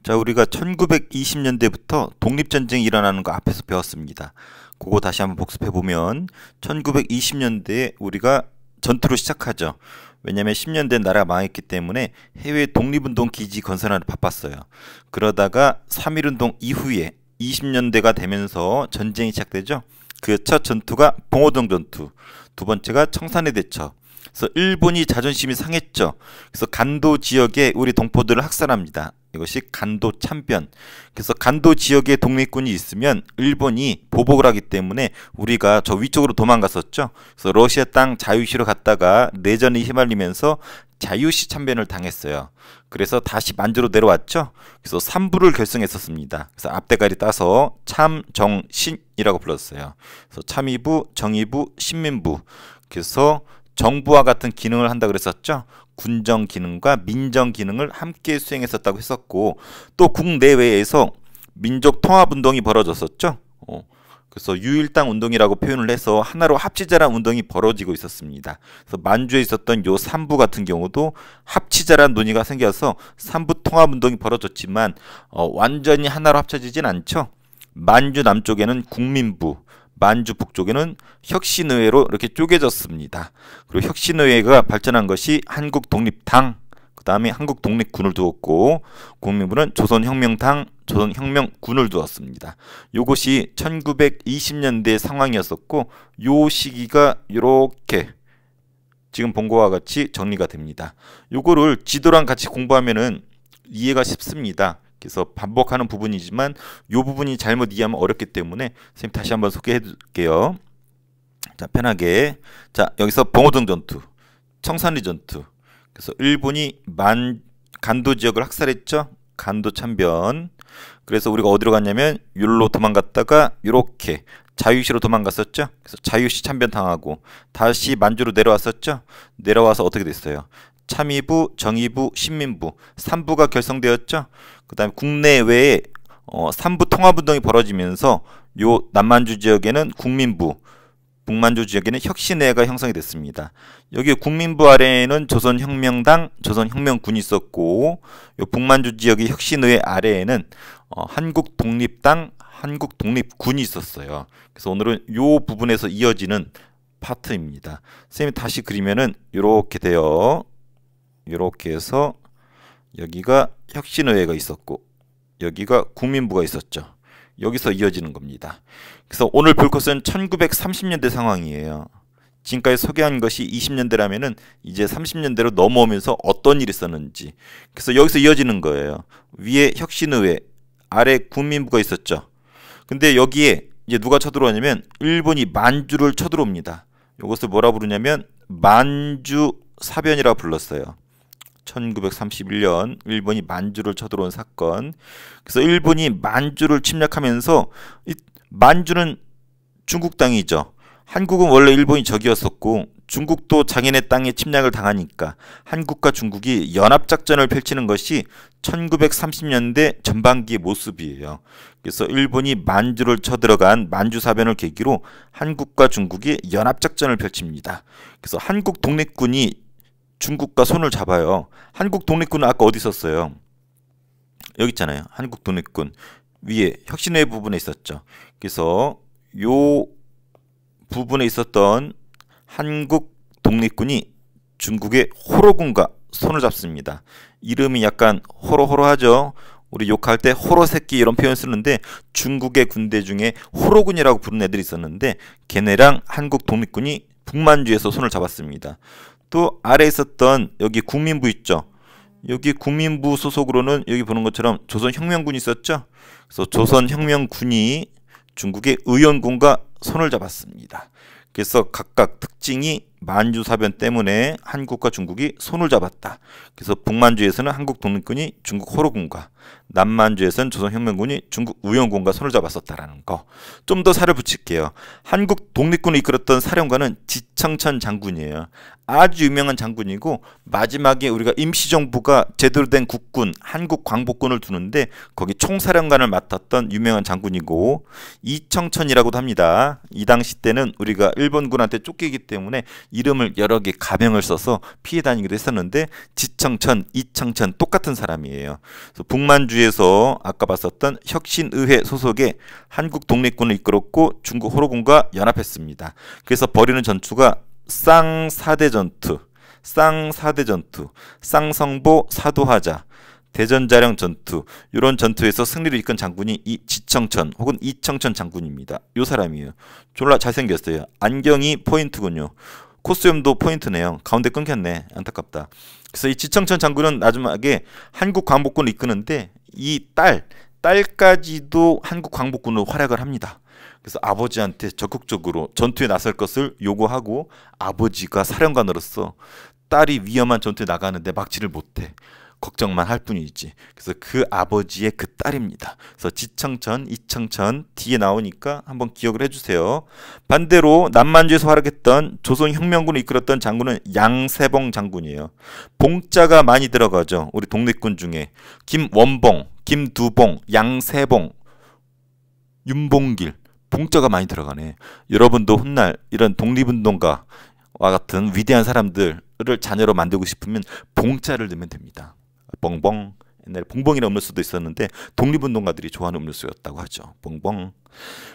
자, 우리가 1920년대부터 독립전쟁이 일어나는 거 앞에서 배웠습니다. 그거 다시 한번 복습해보면 1920년대에 우리가 전투를 시작하죠. 왜냐하면 10년대 나라가 망했기 때문에 해외 독립운동 기지 건설하는 데 바빴어요. 그러다가 3.1운동 이후에 20년대가 되면서 전쟁이 시작되죠. 그 첫 전투가 봉오동 전투, 두 번째가 청산리 대처. 그래서 일본이 자존심이 상했죠. 그래서 간도 지역에 우리 동포들을 학살합니다. 이것이 간도 참변. 그래서 간도 지역에 독립군이 있으면 일본이 보복을 하기 때문에 우리가 저 위쪽으로 도망갔었죠. 그래서 러시아 땅 자유시로 갔다가 내전이 휘말리면서 자유시 참변을 당했어요. 그래서 다시 만주로 내려왔죠. 그래서 3부를 결성했었습니다. 그래서 앞대가리 따서 참, 정, 신이라고 불렀어요. 그래서 참의부, 정의부, 신민부. 그래서 정부와 같은 기능을 한다 그랬었죠. 군정 기능과 민정 기능을 함께 수행했었다고 했었고, 또 국내외에서 민족 통합 운동이 벌어졌었죠. 그래서 유일당 운동이라고 표현을 해서 하나로 합치자라는 운동이 벌어지고 있었습니다. 그래서 만주에 있었던 요 3부 같은 경우도 합치자라는 논의가 생겨서 3부 통합 운동이 벌어졌지만 완전히 하나로 합쳐지진 않죠. 만주 남쪽에는 국민부, 만주 북쪽에는 혁신의회로 이렇게 쪼개졌습니다. 그리고 혁신의회가 발전한 것이 한국독립당, 그 다음에 한국독립군을 두었고, 국민부는 조선혁명당, 조선혁명군을 두었습니다. 요것이 1920년대 상황이었었고, 요 시기가 이렇게 지금 본 것과 같이 정리가 됩니다. 요거를 지도랑 같이 공부하면은 이해가 쉽습니다. 그래서 반복하는 부분이지만 이 부분이 잘못 이해하면 어렵기 때문에 선생님 다시 한번 소개해 드릴게요. 자, 편하게. 자, 여기서 봉오동 전투, 청산리 전투. 그래서 일본이 간도 지역을 학살했죠. 간도 참변. 그래서 우리가 어디로 갔냐면 율로 도망갔다가 이렇게 자유시로 도망갔었죠. 그래서 자유시 참변 당하고 다시 만주로 내려왔었죠. 내려와서 어떻게 됐어요? 참의부, 정의부, 신민부 3부가 결성되었죠. 그 다음에 국내외에 3부 통합운동이 벌어지면서 요 남만주 지역에는 국민부, 북만주 지역에는 혁신회가 형성이 됐습니다. 여기 국민부 아래에는 조선혁명당, 조선혁명군이 있었고, 요 북만주 지역의 혁신회 아래에는 한국독립당, 한국독립군이 있었어요. 그래서 오늘은 요 부분에서 이어지는 파트입니다. 선생님이 다시 그리면은 이렇게 돼요. 이렇게 해서 여기가 혁신의회가 있었고 여기가 국민부가 있었죠. 여기서 이어지는 겁니다. 그래서 오늘 볼 것은 1930년대 상황이에요. 지금까지 소개한 것이 20년대라면은 이제 30년대로 넘어오면서 어떤 일이 있었는지. 그래서 여기서 이어지는 거예요. 위에 혁신의회, 아래 국민부가 있었죠. 근데 여기에 이제 누가 쳐들어오냐면 일본이 만주를 쳐들어옵니다. 이것을 뭐라 부르냐면 만주 사변이라고 불렀어요. 1931년 일본이 만주를 쳐들어온 사건. 그래서 일본이 만주를 침략하면서 만주는 중국 땅이죠. 한국은 원래 일본이 적이었었고 중국도 자기네 땅에 침략을 당하니까 한국과 중국이 연합작전을 펼치는 것이 1930년대 전반기의 모습이에요. 그래서 일본이 만주를 쳐들어간 만주사변을 계기로 한국과 중국이 연합작전을 펼칩니다. 그래서 한국 독립군이 중국과 손을 잡아요. 한국 독립군은 아까 어디 있었어요? 여기 있잖아요. 한국 독립군 위에 혁신회 부분에 있었죠. 그래서 요 부분에 있었던 한국 독립군이 중국의 호로군과 손을 잡습니다. 이름이 약간 호로호로하죠. 우리 욕할 때 호로새끼 이런 표현 쓰는데 중국의 군대 중에 호로군이라고 부르는 애들이 있었는데 걔네랑 한국 독립군이 북만주에서 손을 잡았습니다. 또 아래에 있었던 여기 국민부 있죠. 여기 국민부 소속으로는 여기 보는 것처럼 조선혁명군이 있었죠. 그래서 조선혁명군이 중국의 의연군과 손을 잡았습니다. 그래서 각각 특징이 만주사변 때문에 한국과 중국이 손을 잡았다. 그래서 북만주에서는 한국 독립군이 중국 호로군과 남만주에서는 조선혁명군이 중국 의연군과 손을 잡았었다라는 거. 좀 더 살을 붙일게요. 한국 독립군을 이끌었던 사령관은 지청천 장군이에요. 아주 유명한 장군이고 마지막에 우리가 임시정부가 제대로 된 국군 한국광복군을 두는데 거기 총사령관을 맡았던 유명한 장군이고 이청천이라고도 합니다. 이 당시 때는 우리가 일본군한테 쫓기기 때문에 이름을 여러 개 가명을 써서 피해 다니기도 했었는데 지청천, 이청천 똑같은 사람이에요. 그래서 북만주에서 아까 봤었던 혁신의회 소속의 한국 독립군을 이끌었고 중국 호로군과 연합했습니다. 그래서 벌이는 전투가 쌍사대 전투, 쌍성보 사도하자, 대전자령 전투, 이런 전투에서 승리를 이끈 장군이 이 지청천 혹은 이청천 장군입니다. 이 사람이에요. 졸라 잘생겼어요. 안경이 포인트군요. 코스염도 포인트네요. 가운데 끊겼네. 안타깝다. 그래서 이 지청천 장군은 마지막에 한국 광복군을 이끄는데 이 딸까지도 한국 광복군으로 활약을 합니다. 그래서 아버지한테 적극적으로 전투에 나설 것을 요구하고 아버지가 사령관으로서 딸이 위험한 전투에 나가는데 막지를 못해. 걱정만 할 뿐이지. 그래서 그 아버지의 그 딸입니다. 그래서 지청천, 이청천 뒤에 나오니까 한번 기억을 해주세요. 반대로 남만주에서 활약했던 조선혁명군을 이끌었던 장군은 양세봉 장군이에요. 봉자가 많이 들어가죠. 우리 독립군 중에 김원봉, 김두봉, 양세봉, 윤봉길 봉자가 많이 들어가네. 여러분도 훗날 이런 독립운동가와 같은 위대한 사람들을 자녀로 만들고 싶으면 봉자를 넣으면 됩니다. 뻥뻥. 옛날에 봉봉이라는 음료수도 있었는데 독립운동가들이 좋아하는 음료수였다고 하죠. 뻥뻥.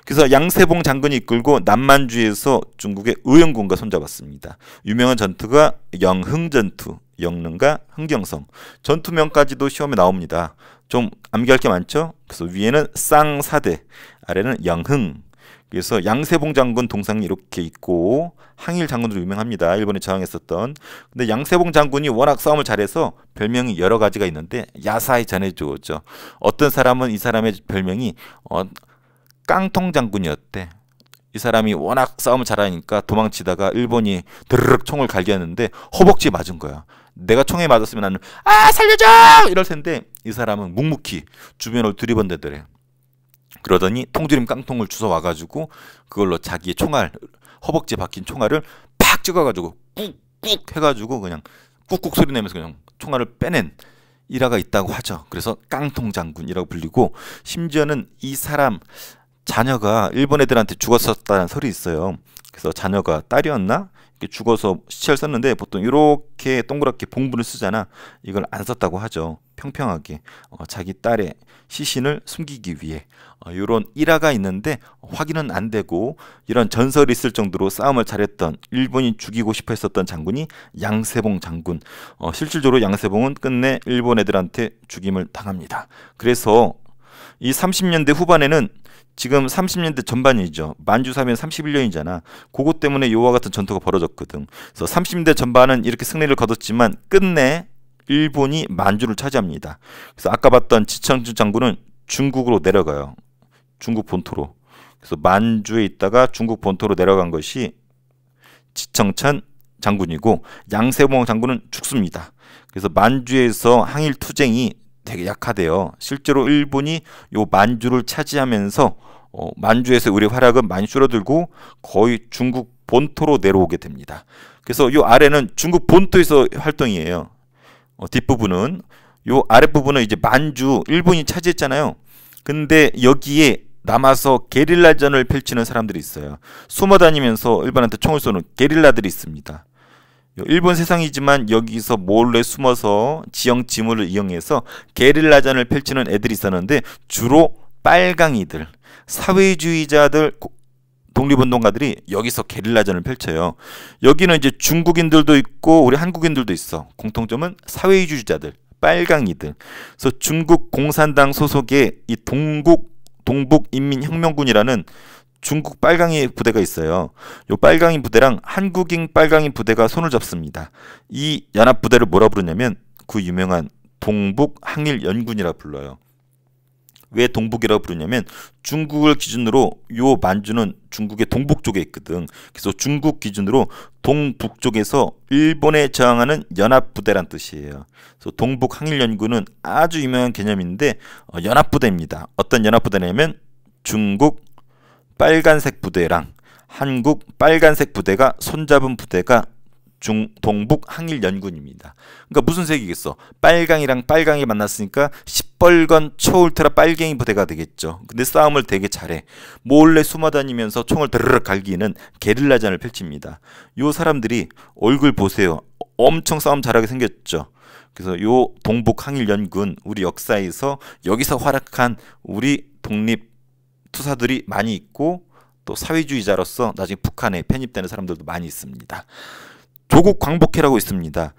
그래서 양세봉 장군이 이끌고 남만주에서 중국의 의영군과 손잡았습니다. 유명한 전투가 영흥전투, 영릉과 흥경성. 전투명까지도 시험에 나옵니다. 좀 암기할 게 많죠? 그래서 위에는 쌍사대, 아래는 영흥. 그래서 양세봉 장군 동상이 이렇게 있고 항일 장군으로 유명합니다. 일본에 저항했었던. 근데 양세봉 장군이 워낙 싸움을 잘해서 별명이 여러 가지가 있는데 야사히 전해져 오죠. 어떤 사람은 이 사람의 별명이 깡통 장군이었대. 이 사람이 워낙 싸움을 잘하니까 도망치다가 일본이 드르륵 총을 갈겼는데 허벅지에 맞은 거야. 내가 총에 맞았으면 나는 살려줘! 이럴 텐데 이 사람은 묵묵히 주변을 두리번대더래. 그러더니 통조림 깡통을 주워 와가지고 그걸로 자기의 총알, 허벅지에 박힌 총알을 팍 찍어가지고 꾹꾹 해가지고 그냥 꾹꾹 소리 내면서 그냥 총알을 빼낸 일화가 있다고 하죠. 그래서 깡통 장군이라고 불리고 심지어는 이 사람 자녀가 일본 애들한테 죽었었다는 설이 있어요. 그래서 자녀가 딸이었나? 이렇게 죽어서 시체를 썼는데 보통 이렇게 동그랗게 봉분을 쓰잖아. 이걸 안 썼다고 하죠. 평평하게 자기 딸의 시신을 숨기기 위해 이런 일화가 있는데 확인은 안 되고 이런 전설이 있을 정도로 싸움을 잘했던 일본이 죽이고 싶어 했었던 장군이 양세봉 장군. 실질적으로 양세봉은 끝내 일본 애들한테 죽임을 당합니다. 그래서 이 30년대 후반에는 지금 30년대 전반이죠. 만주 사면 31년이잖아. 그거 때문에 요와 같은 전투가 벌어졌거든. 그래서 30년대 전반은 이렇게 승리를 거뒀지만 끝내 일본이 만주를 차지합니다. 그래서 아까 봤던 지청천 장군은 중국으로 내려가요. 중국 본토로. 그래서 만주에 있다가 중국 본토로 내려간 것이 지청천 장군이고 양세봉 장군은 죽습니다. 그래서 만주에서 항일 투쟁이 되게 약하대요. 실제로 일본이 요 만주를 차지하면서 만주에서 우리 활약은 많이 줄어들고 거의 중국 본토로 내려오게 됩니다. 그래서 요 아래는 중국 본토에서 활동이에요. 뒷부분은 요 아랫부분은 이제 만주 일본이 차지했잖아요. 근데 여기에 남아서 게릴라전을 펼치는 사람들이 있어요. 숨어 다니면서 일본한테 총을 쏘는 게릴라들이 있습니다. 일본 세상이지만 여기서 몰래 숨어서 지형 지물을 이용해서 게릴라전을 펼치는 애들이 있었는데 주로 빨강이들, 사회주의자들, 독립운동가들이 여기서 게릴라전을 펼쳐요. 여기는 이제 중국인들도 있고 우리 한국인들도 있어. 공통점은 사회주의자들, 빨강이들. 그래서 중국 공산당 소속의 이 동북인민혁명군이라는 중국 빨강이 부대가 있어요. 요 빨강이 부대랑 한국인 빨강이 부대가 손을 잡습니다. 이 연합 부대를 뭐라 부르냐면 그 유명한 동북항일연군이라 불러요. 왜 동북이라고 부르냐면 중국을 기준으로 요 만주는 중국의 동북 쪽에 있거든. 그래서 중국 기준으로 동북 쪽에서 일본에 저항하는 연합부대란 뜻이에요. 그래서 동북항일연군은 아주 유명한 개념인데 연합부대입니다. 어떤 연합부대냐면 중국 빨간색 부대랑 한국 빨간색 부대가 손잡은 부대가 동북 항일 연군입니다. 그러니까 무슨 색이겠어? 빨강이랑 빨강이 만났으니까 시뻘건 초울트라 빨갱이 부대가 되겠죠. 근데 싸움을 되게 잘해. 몰래 숨어다니면서 총을 드르륵 갈기는 게릴라전을 펼칩니다. 요 사람들이 얼굴 보세요. 엄청 싸움 잘하게 생겼죠. 그래서 요 동북 항일 연군, 우리 역사에서 여기서 활약한 우리 독립 투사들이 많이 있고, 또 사회주의자로서 나중에 북한에 편입되는 사람들도 많이 있습니다. 조국 광복회라고 있습니다.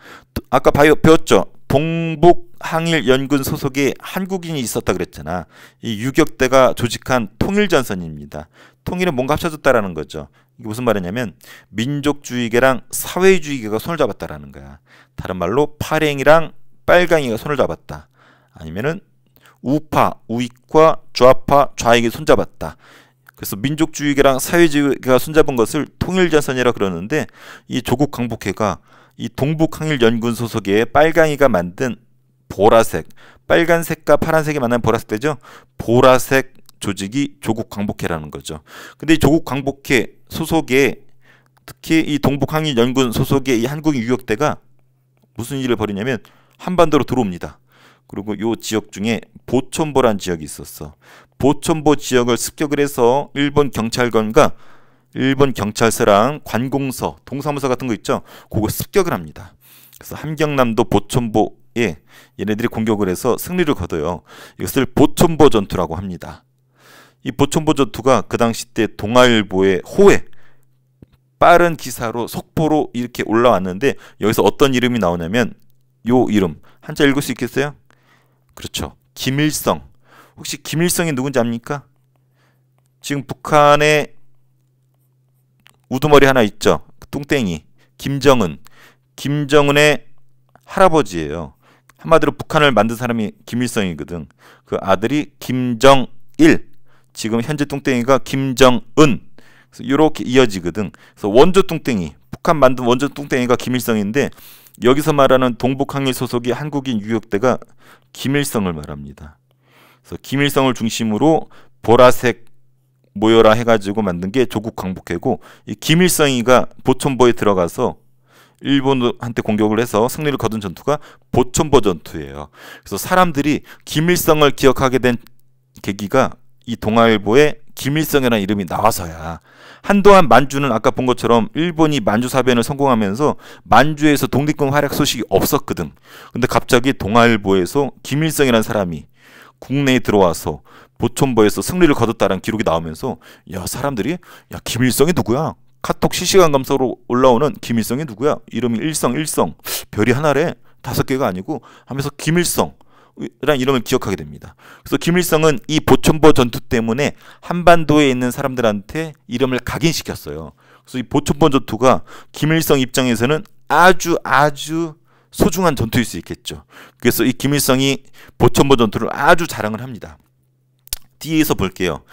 아까 배웠죠? 동북 항일 연군 소속의 한국인이 있었다 그랬잖아. 이 유격대가 조직한 통일전선입니다. 통일은 뭔가 합쳐졌다라는 거죠. 이게 무슨 말이냐면 민족주의계랑 사회주의계가 손을 잡았다라는 거야. 다른 말로 파랭이랑 빨강이가 손을 잡았다. 아니면은 우파, 우익과 좌파, 좌익이 손잡았다. 그래서 민족주의계랑 사회주의계가 손잡은 것을 통일전선이라 그러는데, 이 조국 광복회가 이 동북항일연군 소속의 빨강이가 만든 보라색, 빨간색과 파란색이 만난 보라색 되죠? 보라색 조직이 조국 광복회라는 거죠. 근데 이 조국 광복회 소속의, 특히 이 동북항일연군 소속의 이 한국인 유격대가 무슨 일을 벌이냐면 한반도로 들어옵니다. 그리고 요 지역 중에 보촌보란 지역이 있었어. 보촌보 지역을 습격을 해서 일본 경찰관과 일본 경찰서랑 관공서, 동사무소 같은 거 있죠? 그거 습격을 합니다. 그래서 함경남도 보촌보에 얘네들이 공격을 해서 승리를 거둬요. 이것을 보촌보 전투라고 합니다. 이 보촌보 전투가 그 당시 때 동아일보의 호에 빠른 기사로 속보로 이렇게 올라왔는데, 여기서 어떤 이름이 나오냐면 요 이름 한자 읽을 수 있겠어요? 그렇죠. 김일성. 혹시 김일성이 누군지 압니까? 지금 북한에 우두머리 하나 있죠. 뚱땡이. 김정은. 김정은의 할아버지예요. 한마디로 북한을 만든 사람이 김일성이거든. 그 아들이 김정일. 지금 현재 뚱땡이가 김정은. 그래서 이렇게 이어지거든. 그래서 원조 뚱땡이. 북한 만든 원조 뚱땡이가 김일성인데, 여기서 말하는 동북항일 소속의 한국인 유격대가 김일성을 말합니다. 그래서 김일성을 중심으로 보라색 모여라 해가지고 만든 게 조국 광복회고, 이 김일성이가 보촌보에 들어가서 일본한테 공격을 해서 승리를 거둔 전투가 보촌보 전투예요. 그래서 사람들이 김일성을 기억하게 된 계기가 이 동아일보에 김일성이라는 이름이 나와서야. 한동안 만주는 아까 본 것처럼 일본이 만주 사변을 성공하면서 만주에서 독립군 활약 소식이 없었거든. 근데 갑자기 동아일보에서 김일성이라는 사람이 국내에 들어와서 보촌보에서 승리를 거뒀다는 기록이 나오면서, 야, 사람들이, 야, 김일성이 누구야? 카톡 실시간 감사로 올라오는 김일성이 누구야? 이름이 일성 별이 하나래. 5개가 아니고 하면서 김일성 라는 이름을 기억하게 됩니다. 그래서 김일성은 이 보촌보 전투 때문에 한반도에 있는 사람들한테 이름을 각인시켰어요. 그래서 이 보촌보 전투가 김일성 입장에서는 아주 소중한 전투일 수 있겠죠. 그래서 이 김일성이 보촌보 전투를 아주 자랑을 합니다. 뒤에서 볼게요.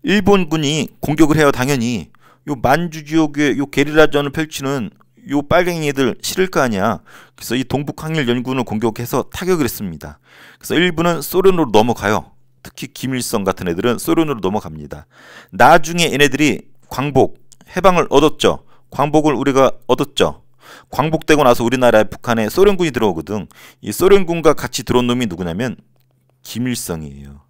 일본군이 공격을 해요. 당연히 요 만주 지역에 요 게릴라전을 펼치는 요 빨갱이들 싫을 거 아니야. 그래서 이 동북항일 연군을 공격해서 타격을 했습니다. 그래서 일부는 소련으로 넘어가요. 특히 김일성 같은 애들은 소련으로 넘어갑니다. 나중에 얘네들이 해방을 얻었죠. 광복을 우리가 얻었죠. 광복되고 나서 우리나라에 북한에 소련군이 들어오거든. 이 소련군과 같이 들어온 놈이 누구냐면 김일성이에요.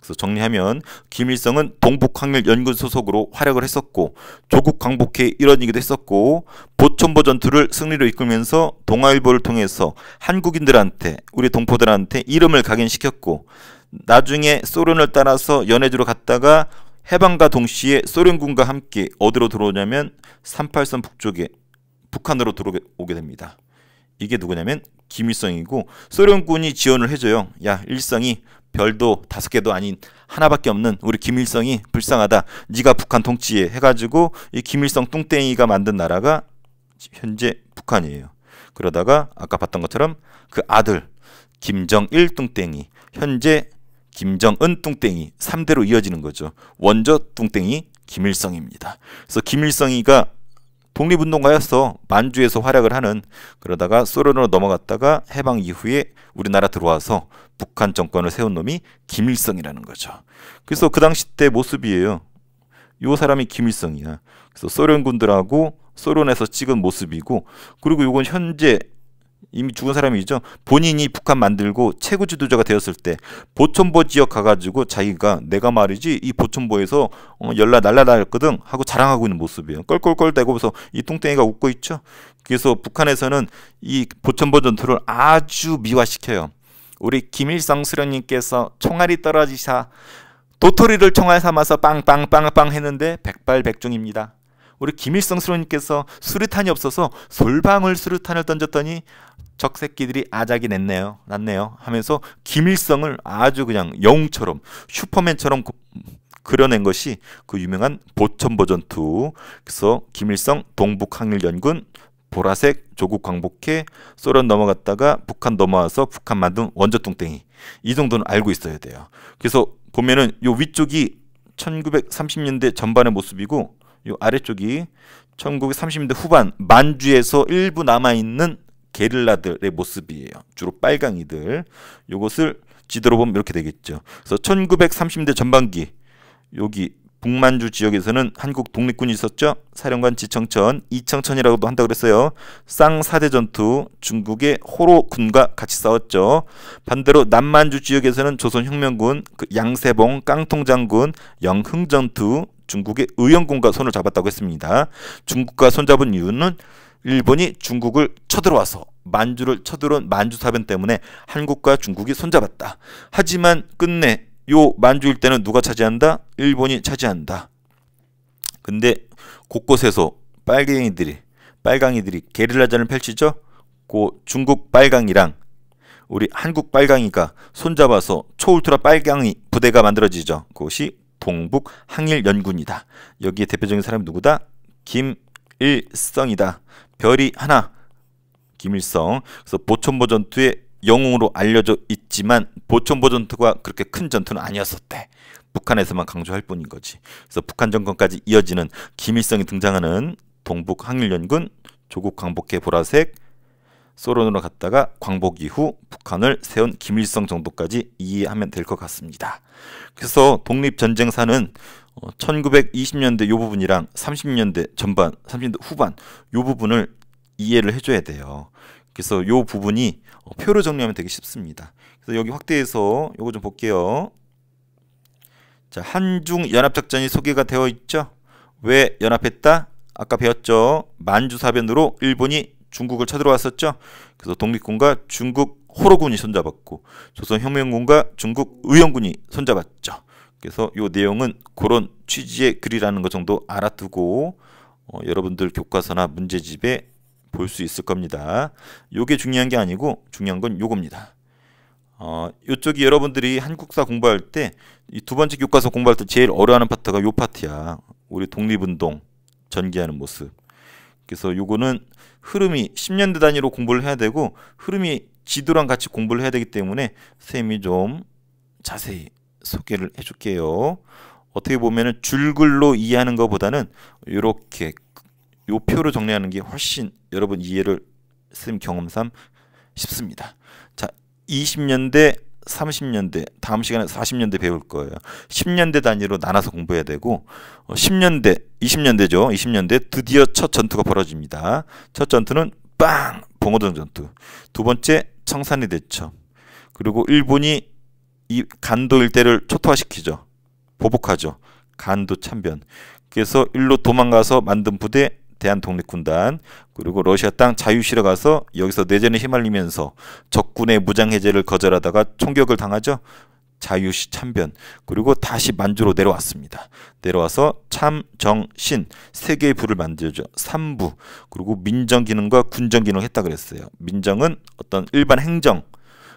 그래서 정리하면 김일성은 동북항일 연군 소속으로 활약을 했었고, 조국 광복회 일원이기도 했었고, 보촌보 전투를 승리로 이끌면서 동아일보를 통해서 한국인들한테, 우리 동포들한테 이름을 각인시켰고, 나중에 소련을 따라서 연해주로 갔다가 해방과 동시에 소련군과 함께 어디로 들어오냐면 38선 북쪽에 북한으로 들어오게 됩니다. 이게 누구냐면 김일성이고, 소련군이 지원을 해줘요. 야, 일성이 별도 5개도 아닌 하나밖에 없는 우리 김일성이 불쌍하다. 네가 북한 통치해 해가지고 이 김일성 뚱땡이가 만든 나라가 현재 북한이에요. 그러다가 아까 봤던 것처럼 그 아들 김정일 뚱땡이, 현재 김정은 뚱땡이 3대로 이어지는 거죠. 원조 뚱땡이 김일성입니다. 그래서 김일성이가 독립운동가였어. 만주에서 활약을 하는. 그러다가 소련으로 넘어갔다가 해방 이후에 우리나라 들어와서 북한 정권을 세운 놈이 김일성이라는 거죠. 그래서 그 당시 때 모습이에요. 요 사람이 김일성이야. 그래서 소련군들하고 소련에서 찍은 모습이고, 그리고 이건 현재 이미 죽은 사람이죠. 본인이 북한 만들고 최고 지도자가 되었을 때 보천보 지역 가가지고 자기가 내가 말이지 이 보천보에서 날라다녔거든 하고 자랑하고 있는 모습이에요. 껄껄껄대고 그래서 이 뚱땡이가 웃고 있죠. 그래서 북한에서는 이 보천보 전투를 아주 미화시켜요. 우리 김일성 수령님께서 총알이 떨어지사 도토리를 총알 삼아서 빵빵빵빵 했는데 백발백중입니다. 우리 김일성 수령님께서 수류탄이 없어서 솔방울 수류탄을 던졌더니 적새끼들이 아작이 났네요 하면서 김일성을 아주 그냥 영웅처럼 슈퍼맨처럼 그려낸 것이 그 유명한 보천보 전투. 그래서 김일성 동북항일연군 보라색 조국 광복해 소련 넘어갔다가 북한 넘어와서 북한 만든 원조 뚱땡이, 이 정도는 알고 있어야 돼요. 그래서 보면은 요 위쪽이 1930년대 전반의 모습이고 요 아래쪽이 1930년대 후반 만주에서 일부 남아있는 게릴라들의 모습이에요. 주로 빨강이들. 요것을 지도로 보면 이렇게 되겠죠. 그래서 1930년대 전반기 여기 북만주 지역에서는 한국 독립군이 있었죠. 사령관 지청천, 이청천이라고도 한다고 그랬어요. 쌍사대 전투, 중국의 호로군과 같이 싸웠죠. 반대로 남만주 지역에서는 조선혁명군, 그 양세봉, 깡통장군, 영흥전투, 중국의 의영군과 손을 잡았다고 했습니다. 중국과 손잡은 이유는 일본이 중국을 쳐들어와서 만주를 쳐들어온 만주사변 때문에 한국과 중국이 손잡았다. 하지만 끝내 요 만주 일대는 누가 차지한다? 일본이 차지한다. 근데 곳곳에서 빨강이들이 게릴라전을 펼치죠. 그 중국 빨강이랑 우리 한국 빨강이가 손잡아서 초울트라 빨강이 부대가 만들어지죠. 그것이 동북 항일연군이다. 여기에 대표적인 사람이 누구다? 김일성이다. 별이 하나, 김일성. 그래서 보천보 전투의 영웅으로 알려져 있지만 보천보 전투가 그렇게 큰 전투는 아니었었대. 북한에서만 강조할 뿐인 거지. 그래서 북한 정권까지 이어지는 김일성이 등장하는 동북 항일연군, 조국 광복해 보라색, 소련으로 갔다가 광복 이후 북한을 세운 김일성 정도까지 이해하면 될 것 같습니다. 그래서 독립전쟁사는 1920년대 요 부분이랑 30년대 전반, 30년대 후반 요 부분을 이해를 해줘야 돼요. 그래서 요 부분이 표로 정리하면 되게 쉽습니다. 그래서 여기 확대해서 요거 좀 볼게요. 자, 한중 연합작전이 소개가 되어 있죠. 왜 연합했다? 아까 배웠죠. 만주사변으로 일본이 중국을 쳐들어왔었죠. 그래서 독립군과 중국 호로군이 손잡았고 조선혁명군과 중국 의영군이 손잡았죠. 그래서 이 내용은 그런 취지의 글이라는 것 정도 알아두고 여러분들 교과서나 문제집에 볼 수 있을 겁니다. 요게 중요한 게 아니고 중요한 건 요겁니다. 요쪽이 여러분들이 한국사 공부할 때 이 두 번째 교과서 공부할 때 제일 어려워하는 파트가 요 파트야. 우리 독립운동 전개하는 모습. 그래서 요거는 흐름이 10년대 단위로 공부를 해야 되고 흐름이 지도랑 같이 공부를 해야 되기 때문에 쌤이 좀 자세히 소개를 해줄게요. 어떻게 보면은 줄글로 이해하는 것보다는 이렇게 요 표로 정리하는 게 훨씬 여러분 이해를 쌤 경험상 쉽습니다. 자, 20년대, 30년대, 다음 시간에 40년대 배울 거예요. 10년대 단위로 나눠서 공부해야 되고 10년대, 20년대죠. 20년대 드디어 첫 전투가 벌어집니다. 첫 전투는 빵! 봉오동 전투. 두 번째 청산리 대첩. 그리고 일본이 이 간도 일대를 초토화시키죠. 보복하죠. 간도 참변. 그래서 일로 도망가서 만든 부대 대한독립군단, 그리고 러시아 땅 자유시로 가서 여기서 내전에 휘말리면서 적군의 무장해제를 거절하다가 총격을 당하죠. 자유시 참변. 그리고 다시 만주로 내려왔습니다. 내려와서 참, 정, 신 세 개의 부를 만들죠. 3부. 그리고 민정기능과 군정기능을 했다 그랬어요. 민정은 어떤 일반 행정,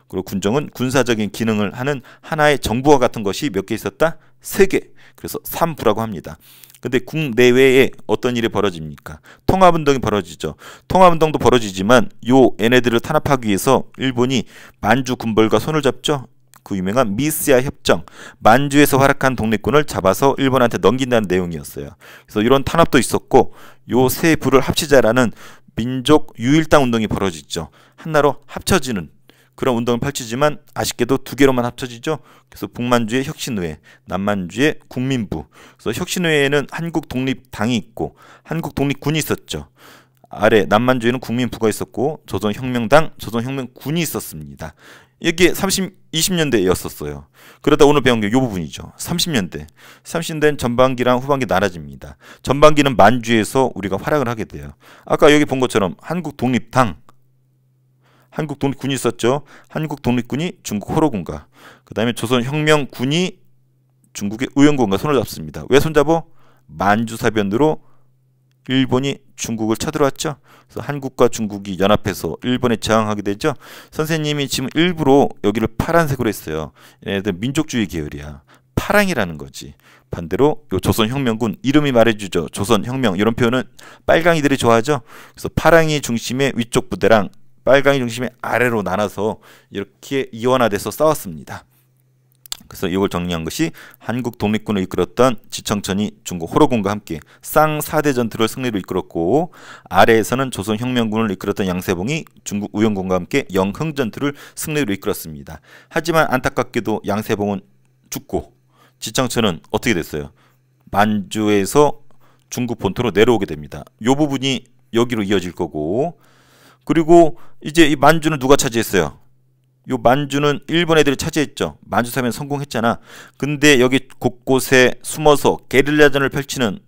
그리고 군정은 군사적인 기능을 하는 하나의 정부와 같은 것이 몇 개 있었다? 3개. 그래서 3부라고 합니다. 근데 국내외에 어떤 일이 벌어집니까? 통합운동이 벌어지죠. 통합운동도 벌어지지만 요 얘네들을 탄압하기 위해서 일본이 만주 군벌과 손을 잡죠. 그 유명한 미스야 협정. 만주에서 활약한 독립군을 잡아서 일본한테 넘긴다는 내용이었어요. 그래서 이런 탄압도 있었고 요 세 부를 합치자라는 민족 유일당 운동이 벌어지죠. 하나로 합쳐지는 그런 운동을 펼치지만 아쉽게도 두 개로만 합쳐지죠. 그래서 북만주의 혁신의회, 남만주의 국민부. 그래서 혁신의회에는 한국독립당이 있고 한국독립군이 있었죠. 아래 남만주에는 국민부가 있었고 조선혁명당, 조선혁명군이 있었습니다. 이게 20년대였었어요. 그러다 오늘 배운 게 이 부분이죠. 30년대는 전반기랑 후반기 나눠집니다. 전반기는 만주에서 우리가 활약을 하게 돼요. 아까 여기 본 것처럼 한국독립당, 한국독립군이 있었죠. 한국독립군이 중국 호로군과 그 다음에 조선혁명군이 중국의 의원군과 손을 잡습니다. 왜 손잡어? 만주사변으로 일본이 중국을 쳐들어왔죠. 그래서 한국과 중국이 연합해서 일본에 저항하게 되죠. 선생님이 지금 일부러 여기를 파란색으로 했어요. 얘네들 민족주의 계열이야. 파랑이라는 거지. 반대로 요 조선혁명군 이름이 말해주죠. 조선혁명 이런 표현은 빨강이들이 좋아하죠. 그래서 파랑이 중심의 위쪽 부대랑 빨강이 중심의 아래로 나눠서 이렇게 이원화돼서 싸웠습니다. 그래서 이걸 정리한 것이 한국 독립군을 이끌었던 지청천이 중국 호로군과 함께 쌍4대 전투를 승리로 이끌었고 아래에서는 조선혁명군을 이끌었던 양세봉이 중국 우영군과 함께 영흥전투를 승리로 이끌었습니다. 하지만 안타깝게도 양세봉은 죽고 지청천은 어떻게 됐어요? 만주에서 중국 본토로 내려오게 됩니다. 이 부분이 여기로 이어질 거고 그리고 이제 이 만주는 누가 차지했어요? 요 만주는 일본 애들이 차지했죠. 만주사변 성공했잖아. 근데 여기 곳곳에 숨어서 게릴라전을 펼치는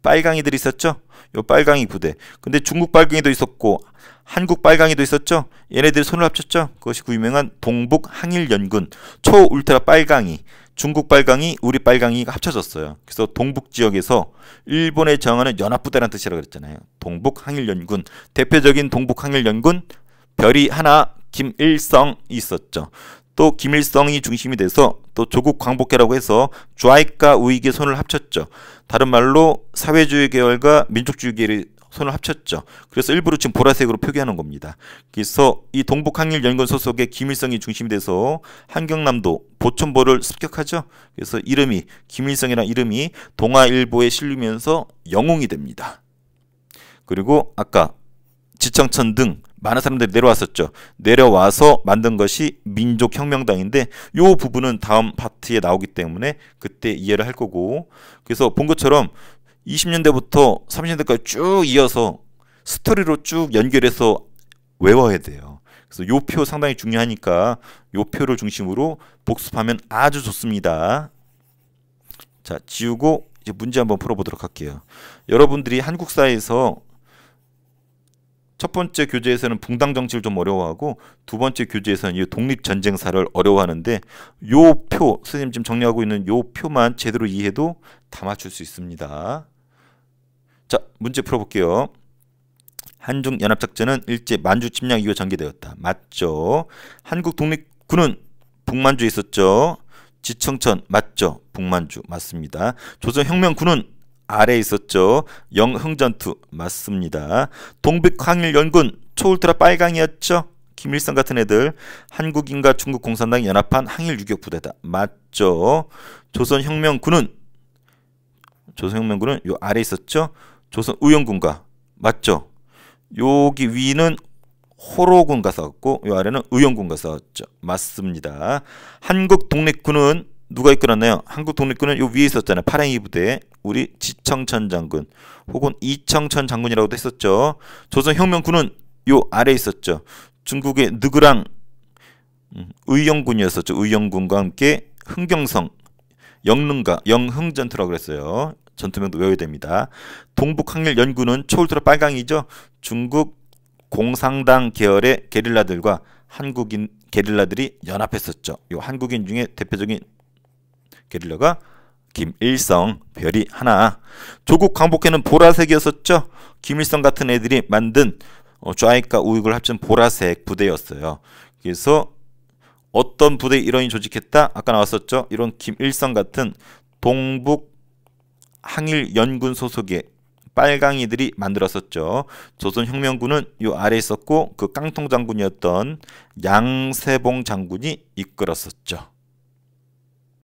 빨강이들이 있었죠. 요 빨강이 부대. 근데 중국 빨강이도 있었고 한국 빨강이도 있었죠. 얘네들이 손을 합쳤죠. 그것이 그 유명한 동북 항일연군 초울트라 빨강이, 중국 빨강이, 우리 빨강이가 합쳐졌어요. 그래서 동북 지역에서 일본에 저항하는 연합부대라는 뜻이라고 그랬잖아요. 동북 항일연군. 대표적인 동북 항일연군 별이 하나 김일성이 있었죠. 또 김일성이 중심이 돼서 또 조국 광복회라고 해서 좌익과 우익의 손을 합쳤죠. 다른 말로 사회주의 계열과 민족주의 계열이 손을 합쳤죠. 그래서 일부러 지금 보라색으로 표기하는 겁니다. 그래서 이 동북항일연군 소속의 김일성이 중심이 돼서 한경남도 보천보를 습격하죠. 그래서 이름이 김일성이라는 이름이 동아일보에 실리면서 영웅이 됩니다. 그리고 아까 지청천 등 많은 사람들이 내려왔었죠. 내려와서 만든 것이 민족혁명당인데 이 부분은 다음 파트에 나오기 때문에 그때 이해를 할 거고 그래서 본 것처럼 20년대부터 30년대까지 쭉 이어서 스토리로 쭉 연결해서 외워야 돼요. 그래서 이 표 상당히 중요하니까 이 표를 중심으로 복습하면 아주 좋습니다. 자, 지우고 이제 문제 한번 풀어보도록 할게요. 여러분들이 한국사에서 첫 번째 교재에서는 붕당 정치를 좀 어려워하고 두 번째 교재에서는 이 독립전쟁사를 어려워하는데 요 표, 선생님 지금 정리하고 있는 요 표만 제대로 이해해도 다 맞출 수 있습니다. 자, 문제 풀어볼게요. 한중연합작전은 일제 만주 침략 이후 전개되었다. 맞죠? 한국 독립군은 북만주에 있었죠. 지청천 맞죠? 북만주 맞습니다. 조선혁명군은 아래에 있었죠. 영흥전투 맞습니다. 동북항일연군 초울트라 빨강이었죠. 김일성 같은 애들. 한국인과 중국 공산당이 연합한 항일 유격부대다. 맞죠. 조선혁명군은 요 아래에 있었죠. 조선의용군과 맞죠. 여기 위는 호로군과 싸웠고 요 아래는 의용군과 싸웠죠. 맞습니다. 한국독립군은 누가 이끌었나요? 한국독립군은 요 위에 있었잖아요. 파랭이 부대. 우리 지청천 장군 혹은 이청천 장군이라고도 했었죠. 조선혁명군은 요 아래에 있었죠. 중국의 느그랑 의용군이었었죠. 의용군과 함께 흥경성, 영릉가, 영흥전투라고 그랬어요. 전투명도 외워야 됩니다. 동북항일연군은 초울트라 빨강이죠. 중국 공산당 계열의 게릴라들과 한국인 게릴라들이 연합했었죠. 요 한국인 중에 대표적인 게릴라가 김일성, 별이 하나. 조국 광복회는 보라색이었었죠. 김일성 같은 애들이 만든 좌익과 우익을 합친 보라색 부대였어요. 그래서 어떤 부대 일원이 조직했다? 아까 나왔었죠. 이런 김일성 같은 동북 항일연군 소속의 빨강이들이 만들었었죠. 조선혁명군은 요 아래에 있었고 그 깡통 장군이었던 양세봉 장군이 이끌었었죠.